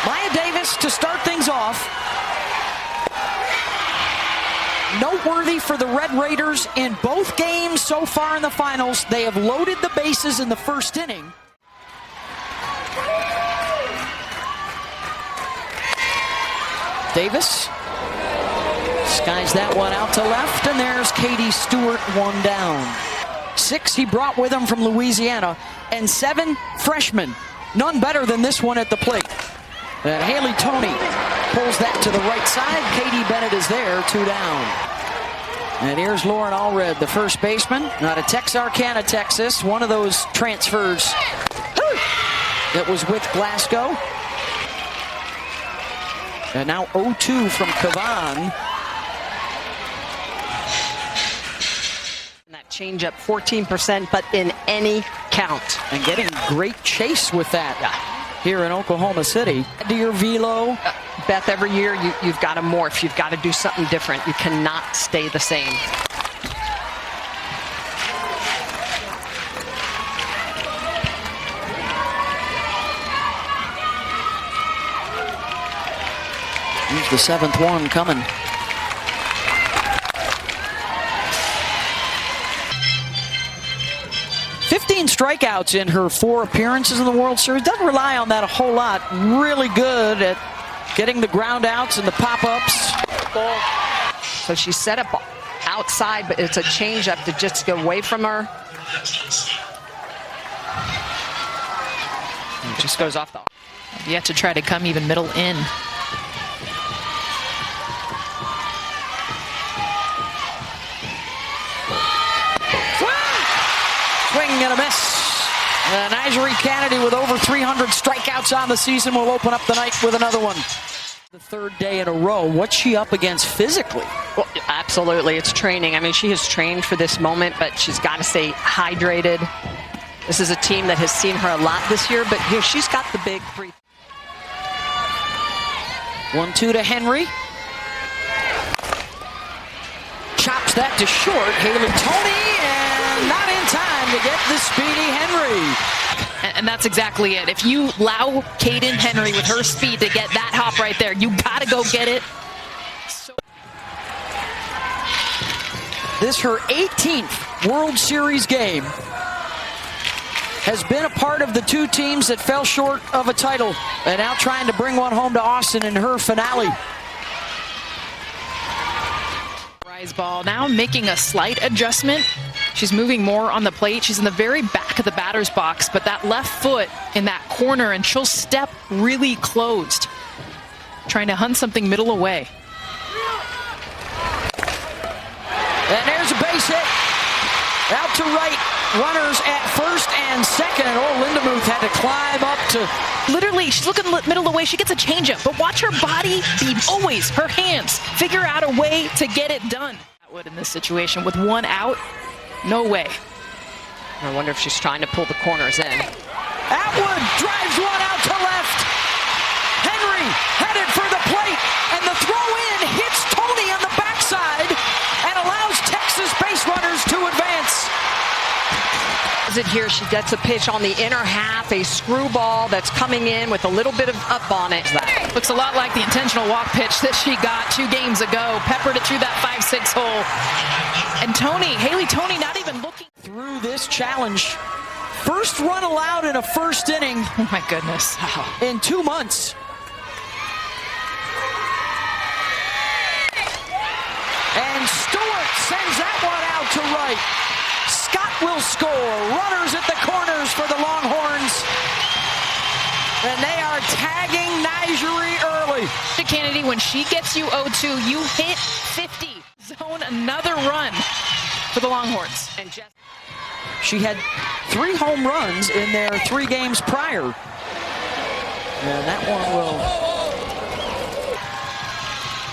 Maya Davis to start things off. Noteworthy for the Red Raiders in both games so far in the finals. They have loaded the bases in the first inning. Davis skies that one out to left, and there's Katie Stewart, one down. 6 he brought with him from Louisiana, and 7 freshmen. None better than this one at the plate. And Haley Toney pulls that to the right side. Katie Bennett is there, 2 down. And here's Lauren Allred, the first baseman, out of Texarkana, Texas. One of those transfers that was with Glasgow. And now 0-2 from Kavan. That changeup 14%, but in any count. And getting great chase with that here in Oklahoma City. To your velo. Beth, every year you've got to morph. You've got to do something different. You cannot stay the same. Here's the 7th one coming. Strikeouts in her 4 appearances in the World Series. Doesn't rely on that a whole lot. Really good at getting the ground outs and the pop-ups. So she set up outside, but it's a changeup to just go away from her. It just goes off the... You have to try to come even middle in. Swing and a miss. Nigeri Kennedy with over 300 strikeouts on the season will open up the night with another one. The 3rd day in a row. What's she up against physically? Well, absolutely. It's training. I mean, she has trained for this moment, but she's got to stay hydrated. This is a team that has seen her a lot this year, but here she's got the big 3. 1-2 to Henry. Chops that to short. Haley Toney, and not in time to get the speedy Henry. And that's exactly it. If you allow Kaden Henry with her speed to get that hop right there, you got to go get it. This her 18th World Series game. Has been a part of the 2 teams that fell short of a title, and now trying to bring one home to Austin in her finale. Ball now making a slight adjustment. She's moving more on the plate. She's in the very back of the batter's box, but that left foot in that corner, and she'll step really closed, trying to hunt something middle away. And there's a base hit. Out to right. Runners at first and second, and Lindemuth had to climb up to... Literally, she's looking middle of the way. She gets a changeup, but watch her body be always her hands. Figure out a way to get it done. Atwood in this situation with 1 out, no way. I wonder if she's trying to pull the corners in. Atwood drives 1 out to left. Henry headed for the plate, and the throw in hits Toney on the backside and allows Texas base runners to advance. It here, she gets a pitch on the inner half, a screwball that's coming in with a little bit of up on it. Looks a lot like the intentional walk pitch that she got 2 games ago. Peppered it through that 5-6 hole. And Haley Toney not even looking through this challenge. First run allowed in a first inning. Oh my goodness. In 2 months. And Stewart sends that one out to right. Scott will score. Runners at the corners for the Longhorns. And they are tagging Nigeri early. Kennedy, when she gets you 0-2, you hit 50. Zone another run for the Longhorns. And she had 3 home runs in their 3 games prior. And that one will...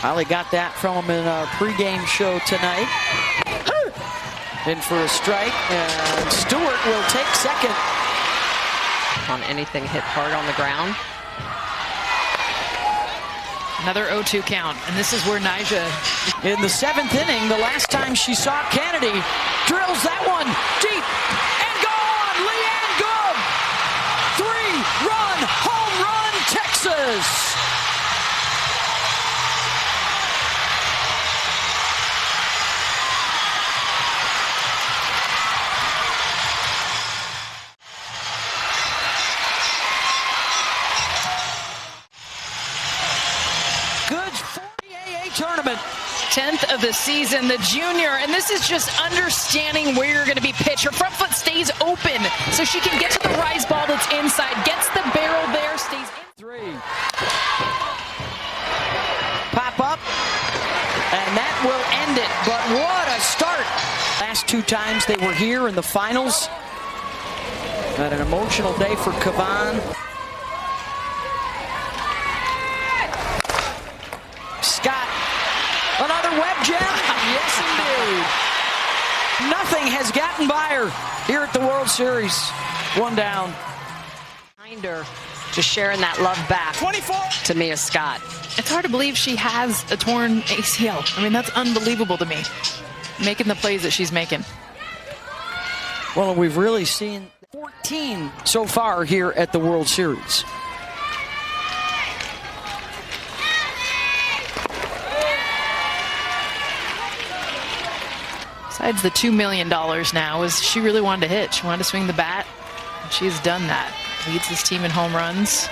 Holly got that from him in our pregame show tonight. In for a strike, and Stewart will take second. On anything hit hard on the ground. Another 0-2 count, and this is where Nyjah... In the 7th inning, the last time she saw Kennedy, drills that one deep of the season, the junior, and this is just understanding where you're going to be pitched. Her front foot stays open, so she can get to the rise ball that's inside, gets the barrel there, stays in. 3. Pop up, and that will end it, but what a start. Last 2 times they were here in the finals. Had an emotional day for Kavan. Scott, another web gem. Yes, indeed. Nothing has gotten by her here at the World Series. 1 down. Behind her, just sharing that love back 24 to Mia Scott. It's hard to believe she has a torn ACL. I mean, that's unbelievable to me, making the plays that she's making. Well, we've really seen 14 so far here at the World Series. Besides the $2 million now, is she really wanted to hit. She wanted to swing the bat, and she's done that. Leads this team in home runs.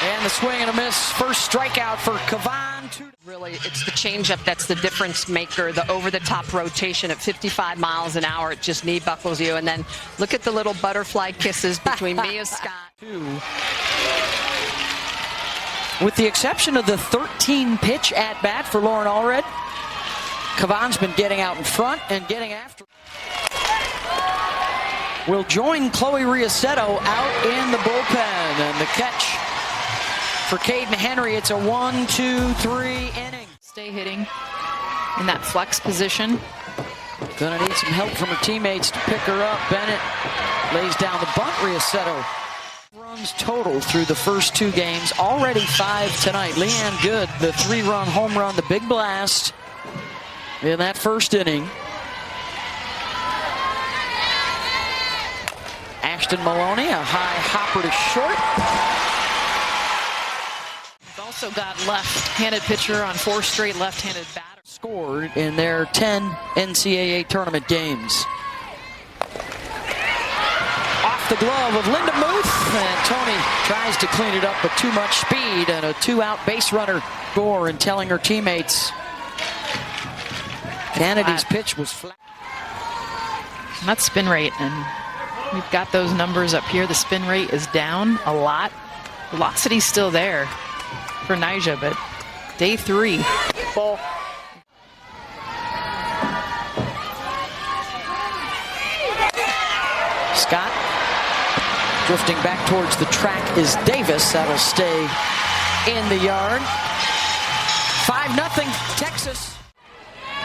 And the swing and a miss. First strikeout for Kavan. Really, it's the changeup that's the difference maker. The over-the-top rotation at 55 miles an hour, it just knee buckles you. And then look at the little butterfly kisses between Mia Scott. 2. With the exception of the 13 pitch at bat for Lauren Allred, Kavan's been getting out in front and getting after. Will join Chloe Riasetto out in the bullpen, and the catch for Caden Henry. It's a 1-2-3 inning. Stay hitting in that flex position. Gonna need some help from her teammates to pick her up. Bennett lays down the bunt. Riasetto. Runs total through the first 2 games. Already 5 tonight. Leanne Good, the 3-run home run, the big blast in that first inning. Ashton Maloney, a high hopper to short. We've also got left-handed pitcher on 4 straight left-handed batters. Scored in their 10 NCAA tournament games. Off the glove of Linda Muth, and Tony tries to clean it up, but too much speed and a 2-out base runner score, and telling her teammates Kennedy's pitch was flat. And that's spin rate, and we've got those numbers up here. The spin rate is down a lot. Velocity's still there for Nyjah, but day 3. Ball. Scott drifting back towards the track is Davis. That'll stay in the yard. 5-0 Texas.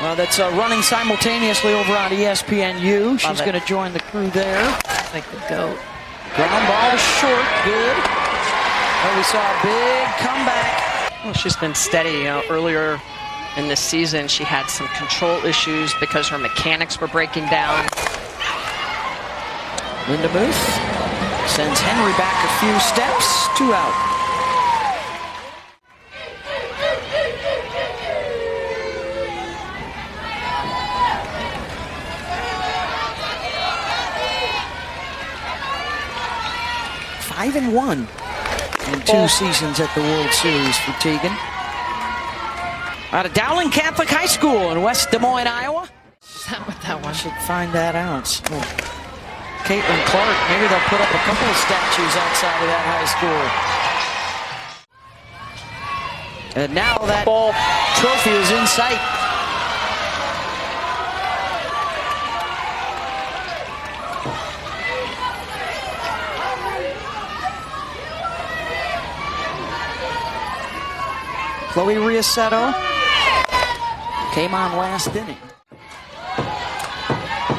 Well, that's running simultaneously over on ESPNU. She's going to join the crew there. Like the GOAT. Ground ball to short. Good. Well, we saw a big comeback. Well, she's been steady. You know, earlier in this season, she had some control issues because her mechanics were breaking down. Linda Muth sends Henry back a few steps. 2 out. Five and 1 in 2 seasons at the World Series for Tegan. Out of Dowling Catholic High School in West Des Moines, Iowa. Is that what that one? Should find that out. Oh. Caitlin Clark, maybe they'll put up a couple of statues outside of that high school. And now that ball trophy is in sight. Chloe Riasetto came on last inning.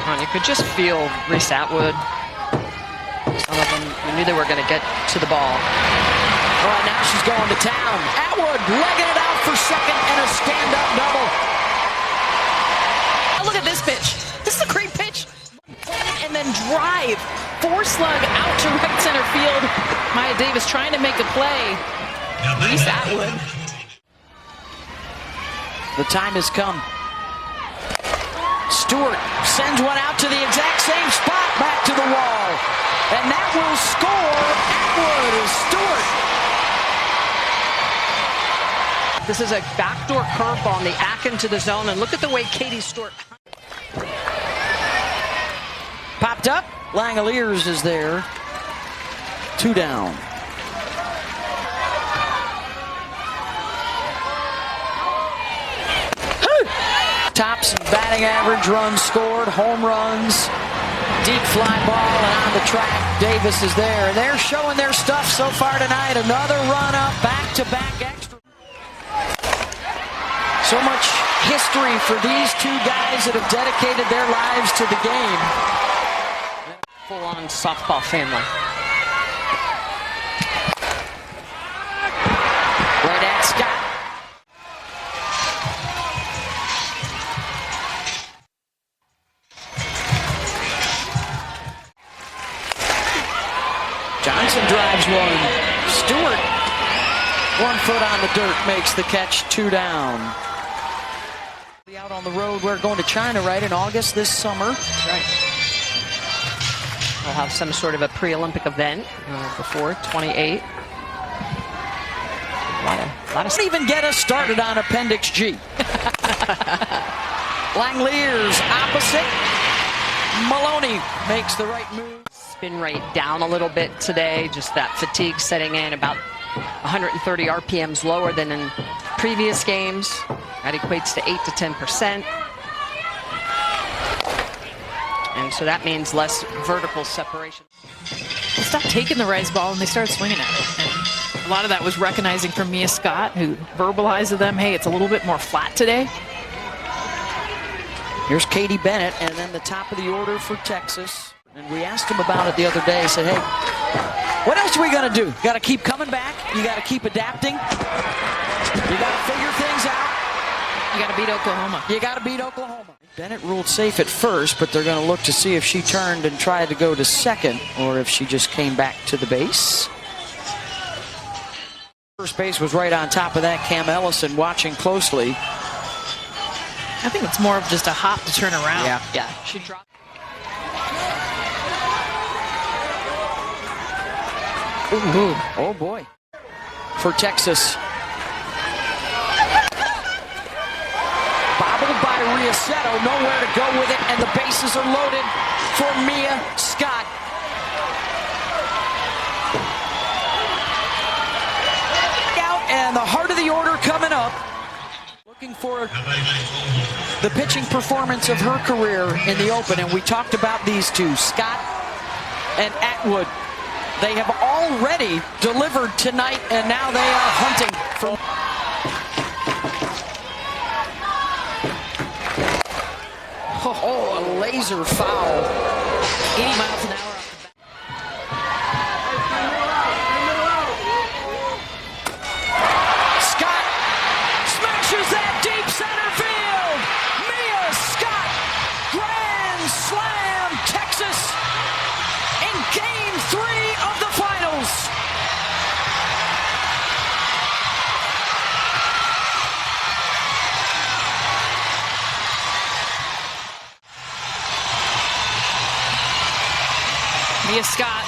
And you could just feel Reese Atwood. Some of them, we knew they were going to get to the ball. All right, now she's going to town. Atwood legging it out for second and a stand-up double. Oh, look at this pitch. This is a great pitch. And then drive. 4-slug out to right center field. Maya Davis trying to make a play. Reese Atwood. The time has come. Stewart sends one out to the exact same spot, back to the wall. And that will score. Atwood is Stewart. up. This is a backdoor curveball on the ack into the zone, and look at the way Katie Stewart. Popped up. Langoliers is there. 2 down. Tops batting average, runs scored, home runs, deep fly ball, and on the track, Davis is there. And they're showing their stuff so far tonight. Another run up, back-to-back extra. So much history for these two guys that have dedicated their lives to the game. Full-on softball family. Right at Scott. Johnson drives one. Stewart, 1 foot on the dirt, makes the catch. 2 down. Out on the road, we're going to China, right, in August this summer. That's right. We'll have some sort of a pre-Olympic event before 28. A lot of Don't even get us started on Appendix G. Langoliers opposite. Maloney makes the right move. spin rate down a little bit today. Just that fatigue setting in, about 130 RPMs lower than in previous games. That equates to 8 to 10%. And so that means less vertical separation. They stopped taking the rise ball and they started swinging at it. And a lot of that was recognizing from Mia Scott, who verbalized to them, hey, it's a little bit more flat today. Here's Katie Bennett, and then the top of the order for Texas. And we asked him about it the other day. He said, hey, what else are we going to do? You got to keep coming back. You got to keep adapting. You got to figure things out. You got to beat Oklahoma. You got to beat Oklahoma. Bennett ruled safe at first, but they're going to look to see if she turned and tried to go to second or if she just came back to the base. First base was right on top of that. Cam Ellison watching closely. I think it's more of just a hop to turn around. Yeah. She dropped. Ooh. Oh, boy. For Texas. Bobbled by Riasetto. Nowhere to go with it, and the bases are loaded for Mia Scott. Out, and the heart of the order coming up. Looking for the pitching performance of her career in the open, and we talked about these two, Scott and Atwood. They have already delivered tonight, and now they are hunting for. Oh, a laser foul. 80 miles an hour. Scott smashes that deep center field. Mia Scott, grand slam, Texas, in Game 3 of the finals. Mia Scott,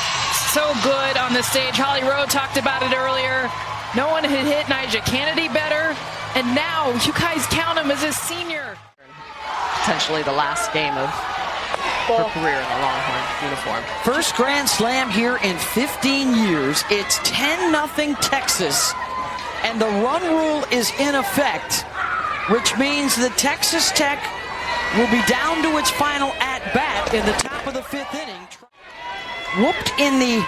so good on the stage. Holly Rowe talked about it earlier. No one had hit Nyjah Kennedy better. And now you guys count him as a senior. Potentially the last game of her career in a Longhorn uniform. First grand slam here in 15 years. It's 10-0 Texas, and the run rule is in effect, which means that Texas Tech will be down to its final at-bat in the top of the 5th inning. Whooped in the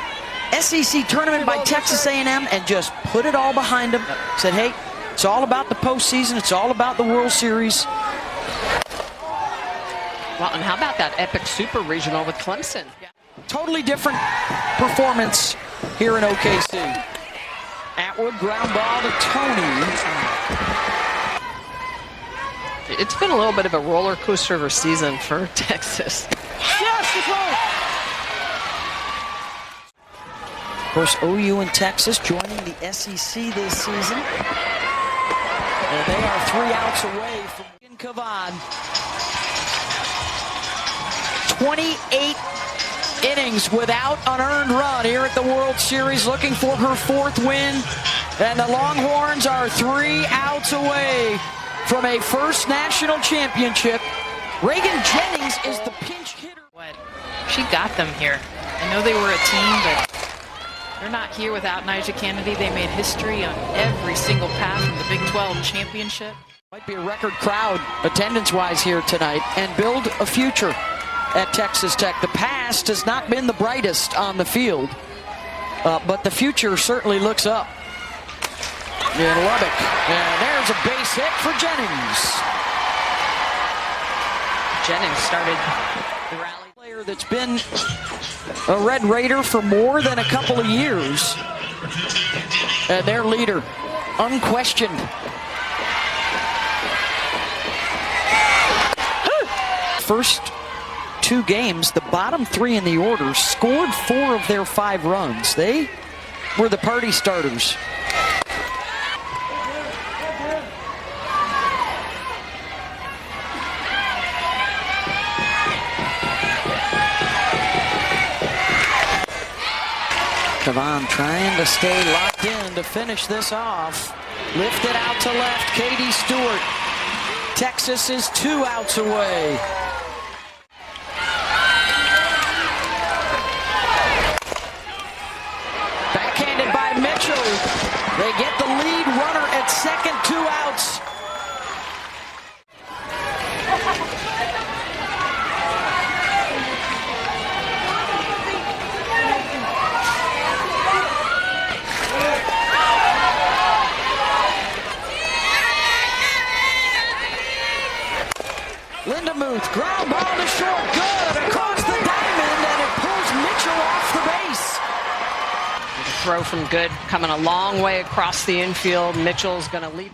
SEC tournament by Texas A&M and just put it all behind them. Said, hey, it's all about the postseason. It's all about the World Series. Well, and how about that epic super regional with Clemson? Totally different performance here in OKC. Atwood, ground ball to Tony. It's been a little bit of a roller coaster of a season for Texas. Yes, that's right. Of course, OU and Texas joining the SEC this season. And they are 3 outs away from Kavad. 28 innings without an earned run here at the World Series, looking for her 4th win. And the Longhorns are 3 outs away from a first national championship. Reagan Jennings is the pinch hitter. What? She got them here. I know they were a team, but they're not here without Nyjah Kennedy. They made history on every single path from the Big 12 championship. Might be a record crowd attendance-wise here tonight and build a future at Texas Tech. The past has not been the brightest on the field, but the future certainly looks up. In Lubbock, and there's a base hit for Jennings. Jennings started the rally. Player that's been a Red Raider for more than a couple of years. And their leader, unquestioned. First 2 games, the bottom 3 in the order scored 4 of their 5 runs. They were the party starters. Kavan trying to stay locked in to finish this off. Lifted out to left, Katie Stewart. Texas is 2 outs away. Backhanded by Mitchell. They get the lead runner at second, 2 outs. Lindemuth, ground ball to short, good, across the diamond, and it pulls Mitchell off the base. The throw from Good coming a long way across the infield. Mitchell's going to lead.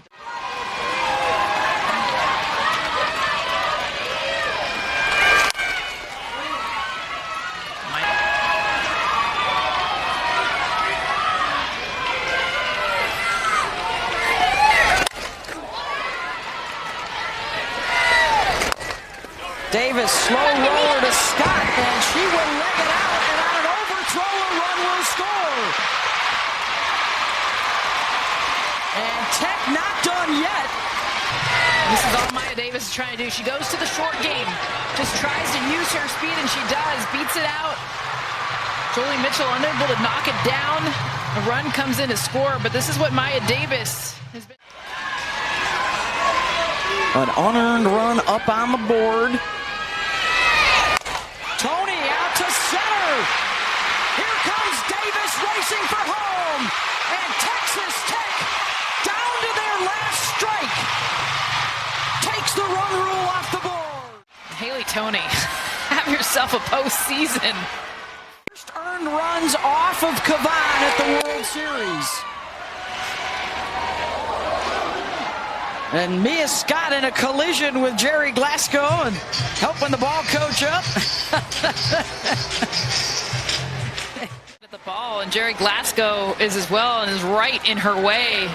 Davis, slow roller to Scott, and she will leg it out, and on an overthrow, a run will score. And Tech not done yet. This is all Maya Davis is trying to do. She goes to the short game, just tries to use her speed, and she does. Beats it out. Jolie Mitchell unable to knock it down. A run comes in to score, but this is what Maya Davis has been. An unearned run up on the board. Tony out to center. Here comes Davis racing for home. And Texas Tech down to their last strike. Takes the run rule off the board. Haley Tony, have yourself a postseason. First earned runs off of Kavan at the World Series. And Mia Scott in a collision with Jerry Glasgow and helping the ball coach up. At the ball, and Jerry Glasgow is as well and is right in her way.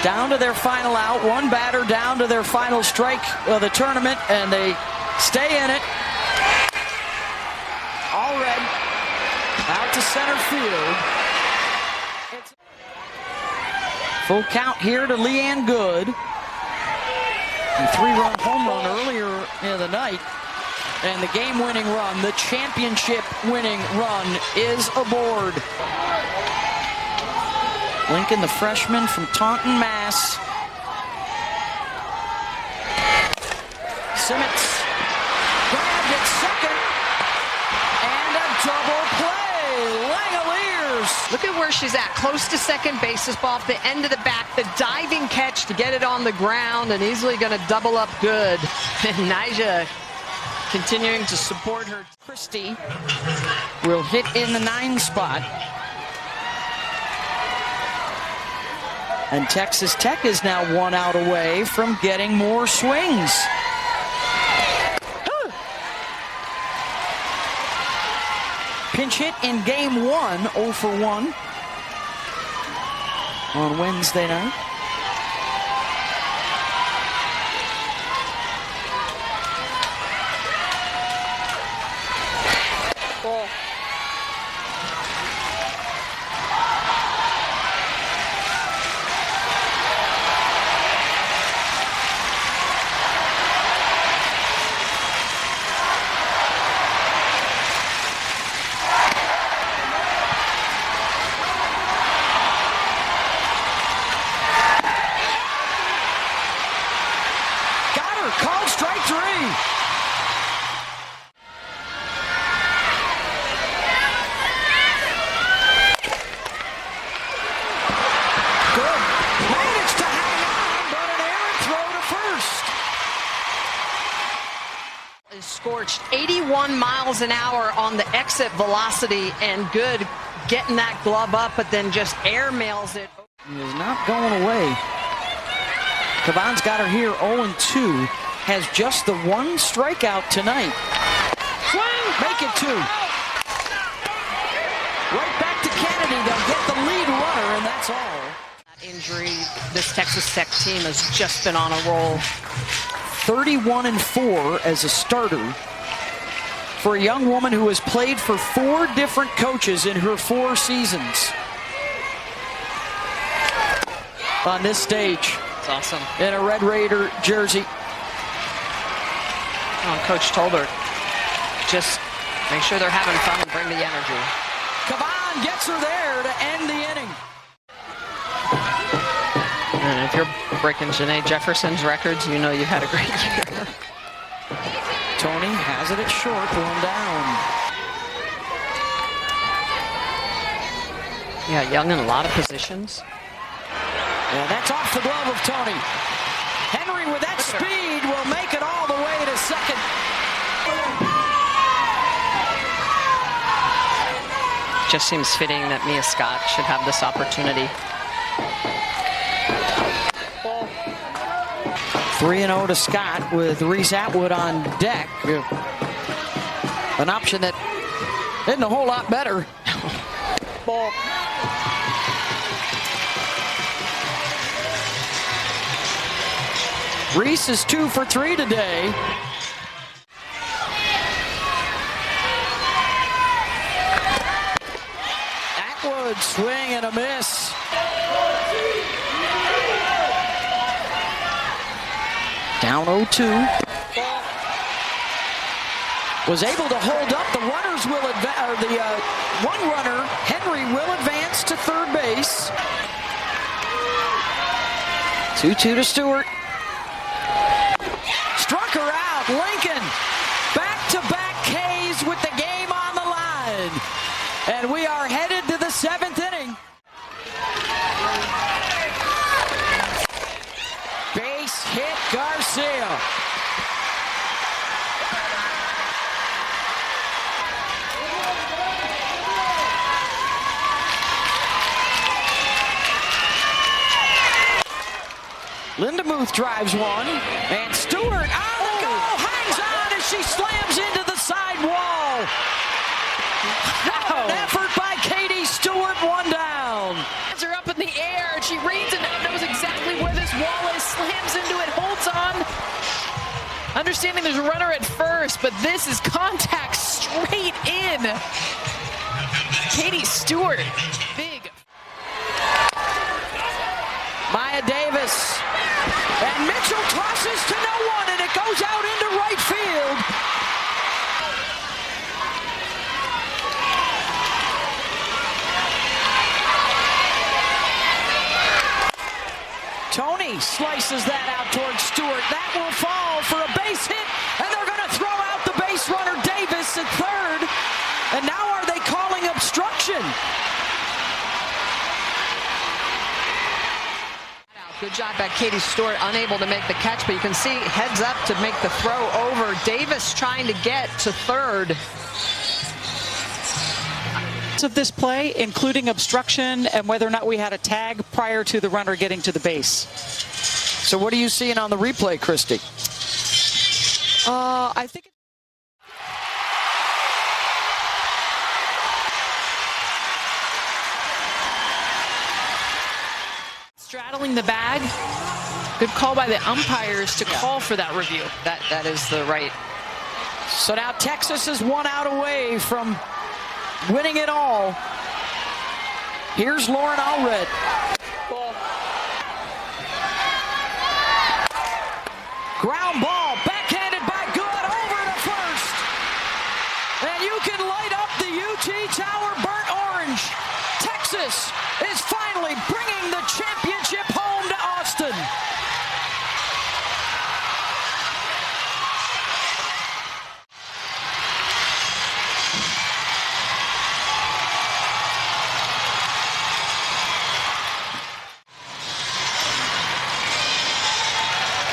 Down to their final out, 1 batter down to their final strike of the tournament, and they stay in it. All red, out to center field. It's full count here to Leanne Good. A 3-run home run earlier in the night, and the game-winning run, the championship-winning run is aboard. Lincoln, the freshman from Taunton, Mass. Simmons grabbed at second, and a double play. Langoliers. Look at where she's at, close to second base. This ball off the end of the bat, the diving catch to get it on the ground, and easily going to double up Good. And Nyjah continuing to support her. Christie will hit in the 9 spot. And Texas Tech is now 1 out away from getting more swings. Pinch hit in game 1, 0 for 1 on Wednesday night. is scorched 81 miles an hour on the exit velocity, and good getting that glove up, but then just airmails it. He is not going away. Kavan's got her here 0-2. Has just the one strikeout tonight. Swing! Make it 2. Right back to Kennedy. They'll get the lead runner, and that's all. That injury, this Texas Tech team has just been on a roll. 31-4 as a starter for a young woman who has played for 4 different coaches in her 4 seasons. On this stage. It's awesome. In a Red Raider jersey. Oh, Coach told her, just make sure they're having fun and bring the energy. Kavan gets her there to end the inning. And if you're breaking Janae Jefferson's records, you know you've had a great year. Tony has it at short, 1 down. Yeah, young in a lot of positions. And that's off the glove of Tony. Henry with that speed will make it all the way to second. Just seems fitting that Mia Scott should have this opportunity. 3-0 to Scott with Reese Atwood on deck. An option that isn't a whole lot better. Ball. Reese is 2 for 3 today. Atwood swing and a miss. Down 0-2. Was able to hold up. The runners will advance. The one runner, Henry, will advance to third base. 2-2 to Stewart. Struck her out. Lincoln. Back-to-back Ks with the game on the line. And we are headed to the 7th inning. Base hit Garcia. Lindemuth drives one, and Stewart on the go, hangs on as she slams into the side wall. An effort by Katie Stewart, 1 down. Hands are up in the air, and she reads and knows exactly where this wall is, slams into it, holds on. Understanding there's a runner at first, but this is contact straight in. Katie Stewart, big. Maya Davis. And Mitchell tosses to no one, and it goes out into right field. Tony slices that out towards Stewart. That will fall for a base hit, and they're going to throw out the base runner Davis at third. And now are they calling obstruction? Good job by Katie Stewart, unable to make the catch, but you can see heads up to make the throw over. Davis trying to get to third. Of this play, including obstruction and whether or not we had a tag prior to the runner getting to the base. So what are you seeing on the replay, Christy? I think straddling the bag. Good call by the umpires to call for that review. That is the right. So now Texas is 1 out away from winning it all. Here's Lauren Allred. Ground ball, backhanded by Good, over to first. And you can light up the UT Tower burnt orange. Texas is finally bringing the championship home to Austin.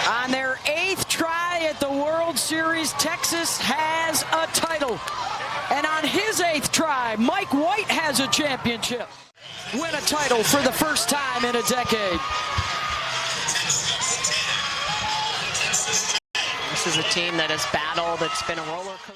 On their 8th try at the World Series, Texas Texas has a title. And on his 8th try, Mike White has a championship. Win a title for the first time in a decade. This is a team that has battled. It's been a roller coaster.